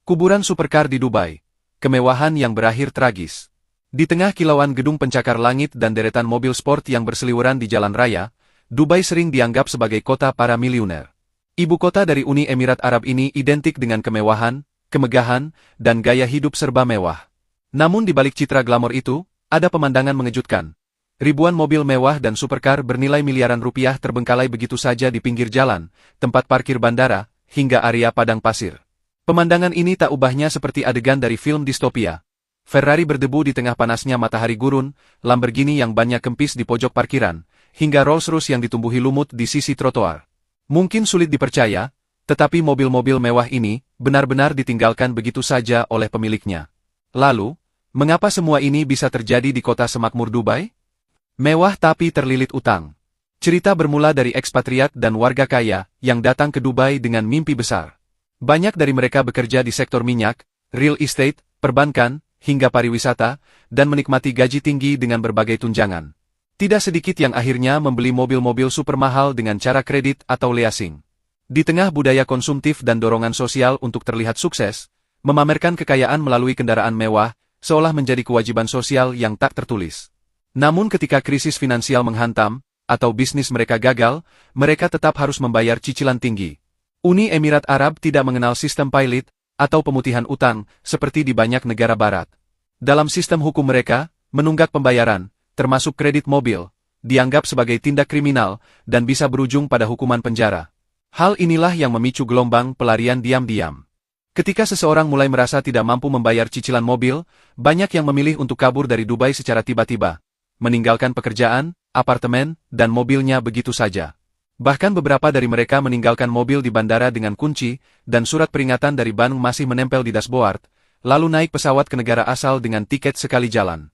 Kuburan supercar di Dubai. Kemewahan yang berakhir tragis. Di tengah kilauan gedung pencakar langit dan deretan mobil sport yang berseliweran di jalan raya, Dubai sering dianggap sebagai kota para miliuner. Ibu kota dari Uni Emirat Arab ini identik dengan kemewahan, kemegahan, dan gaya hidup serba mewah. Namun di balik citra glamor itu, ada pemandangan mengejutkan. Ribuan mobil mewah dan supercar bernilai miliaran rupiah terbengkalai begitu saja di pinggir jalan, tempat parkir bandara, hingga area padang pasir. Pemandangan ini tak ubahnya seperti adegan dari film distopia. Ferrari berdebu di tengah panasnya matahari gurun, Lamborghini yang banyak kempis di pojok parkiran, hingga Rolls-Royce yang ditumbuhi lumut di sisi trotoar. Mungkin sulit dipercaya, tetapi mobil-mobil mewah ini benar-benar ditinggalkan begitu saja oleh pemiliknya. Lalu, mengapa semua ini bisa terjadi di kota semakmur Dubai? Mewah tapi terlilit utang. Cerita bermula dari ekspatriat dan warga kaya yang datang ke Dubai dengan mimpi besar. Banyak dari mereka bekerja di sektor minyak, real estate, perbankan, hingga pariwisata, dan menikmati gaji tinggi dengan berbagai tunjangan. Tidak sedikit yang akhirnya membeli mobil-mobil super mahal dengan cara kredit atau leasing. Di tengah budaya konsumtif dan dorongan sosial untuk terlihat sukses, memamerkan kekayaan melalui kendaraan mewah, seolah menjadi kewajiban sosial yang tak tertulis. Namun ketika krisis finansial menghantam, atau bisnis mereka gagal, mereka tetap harus membayar cicilan tinggi. Uni Emirat Arab tidak mengenal sistem pilot atau pemutihan utang seperti di banyak negara barat. Dalam sistem hukum mereka, menunggak pembayaran, termasuk kredit mobil, dianggap sebagai tindak kriminal dan bisa berujung pada hukuman penjara. Hal inilah yang memicu gelombang pelarian diam-diam. Ketika seseorang mulai merasa tidak mampu membayar cicilan mobil, banyak yang memilih untuk kabur dari Dubai secara tiba-tiba, meninggalkan pekerjaan, apartemen, dan mobilnya begitu saja. Bahkan beberapa dari mereka meninggalkan mobil di bandara dengan kunci, dan surat peringatan dari bank masih menempel di dashboard, lalu naik pesawat ke negara asal dengan tiket sekali jalan.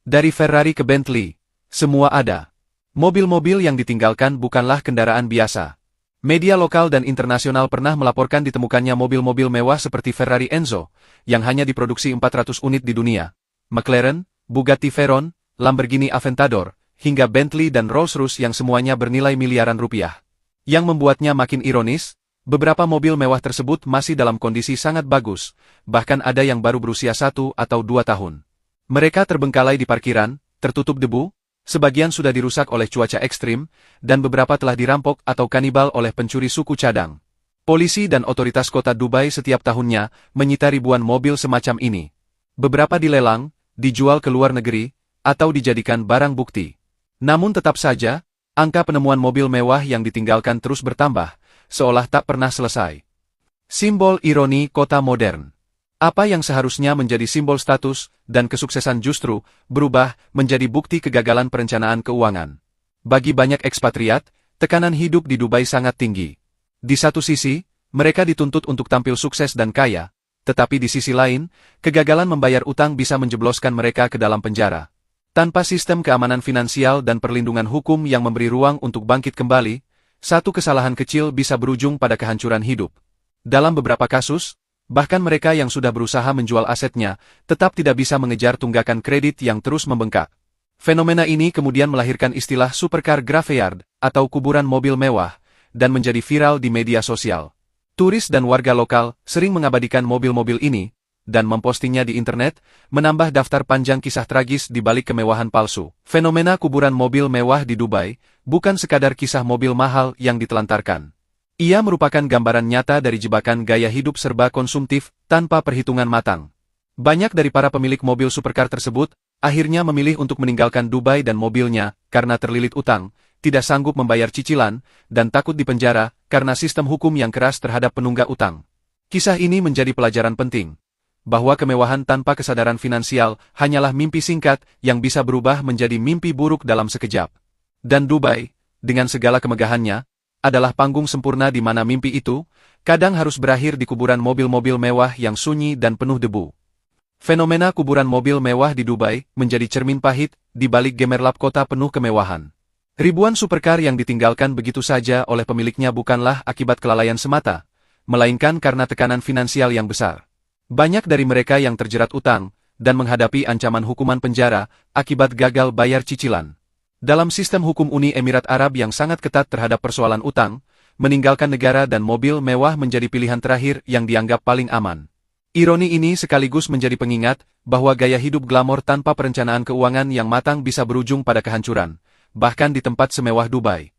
Dari Ferrari ke Bentley, semua ada. Mobil-mobil yang ditinggalkan bukanlah kendaraan biasa. Media lokal dan internasional pernah melaporkan ditemukannya mobil-mobil mewah seperti Ferrari Enzo, yang hanya diproduksi 400 unit di dunia, McLaren, Bugatti Veyron, Lamborghini Aventador, hingga Bentley dan Rolls-Royce yang semuanya bernilai miliaran rupiah. Yang membuatnya makin ironis, beberapa mobil mewah tersebut masih dalam kondisi sangat bagus, bahkan ada yang baru berusia 1 atau 2 tahun. Mereka terbengkalai di parkiran, tertutup debu, sebagian sudah dirusak oleh cuaca ekstrim, dan beberapa telah dirampok atau kanibal oleh pencuri suku cadang. Polisi dan otoritas kota Dubai setiap tahunnya menyita ribuan mobil semacam ini. Beberapa dilelang, dijual ke luar negeri, atau dijadikan barang bukti. Namun tetap saja, angka penemuan mobil mewah yang ditinggalkan terus bertambah, seolah tak pernah selesai. Simbol ironi kota modern. Apa yang seharusnya menjadi simbol status dan kesuksesan justru berubah menjadi bukti kegagalan perencanaan keuangan. Bagi banyak ekspatriat, tekanan hidup di Dubai sangat tinggi. Di satu sisi, mereka dituntut untuk tampil sukses dan kaya, tetapi di sisi lain, kegagalan membayar utang bisa menjebloskan mereka ke dalam penjara. Tanpa sistem keamanan finansial dan perlindungan hukum yang memberi ruang untuk bangkit kembali, satu kesalahan kecil bisa berujung pada kehancuran hidup. Dalam beberapa kasus, bahkan mereka yang sudah berusaha menjual asetnya, tetap tidak bisa mengejar tunggakan kredit yang terus membengkak. Fenomena ini kemudian melahirkan istilah supercar graveyard, atau kuburan mobil mewah, dan menjadi viral di media sosial. Turis dan warga lokal sering mengabadikan mobil-mobil ini, dan mempostingnya di internet, menambah daftar panjang kisah tragis di balik kemewahan palsu. Fenomena kuburan mobil mewah di Dubai, bukan sekadar kisah mobil mahal yang ditelantarkan. Ia merupakan gambaran nyata dari jebakan gaya hidup serba konsumtif, tanpa perhitungan matang. Banyak dari para pemilik mobil supercar tersebut, akhirnya memilih untuk meninggalkan Dubai dan mobilnya, karena terlilit utang, tidak sanggup membayar cicilan, dan takut dipenjara, karena sistem hukum yang keras terhadap penunggak utang. Kisah ini menjadi pelajaran penting, bahwa kemewahan tanpa kesadaran finansial hanyalah mimpi singkat yang bisa berubah menjadi mimpi buruk dalam sekejap. Dan Dubai, dengan segala kemegahannya, adalah panggung sempurna di mana mimpi itu, kadang harus berakhir di kuburan mobil-mobil mewah yang sunyi dan penuh debu. Fenomena kuburan mobil mewah di Dubai menjadi cermin pahit di balik gemerlap kota penuh kemewahan. Ribuan supercar yang ditinggalkan begitu saja oleh pemiliknya bukanlah akibat kelalaian semata, melainkan karena tekanan finansial yang besar. Banyak dari mereka yang terjerat utang, dan menghadapi ancaman hukuman penjara, akibat gagal bayar cicilan. Dalam sistem hukum Uni Emirat Arab yang sangat ketat terhadap persoalan utang, meninggalkan negara dan mobil mewah menjadi pilihan terakhir yang dianggap paling aman. Ironi ini sekaligus menjadi pengingat bahwa gaya hidup glamor tanpa perencanaan keuangan yang matang bisa berujung pada kehancuran, bahkan di tempat semewah Dubai.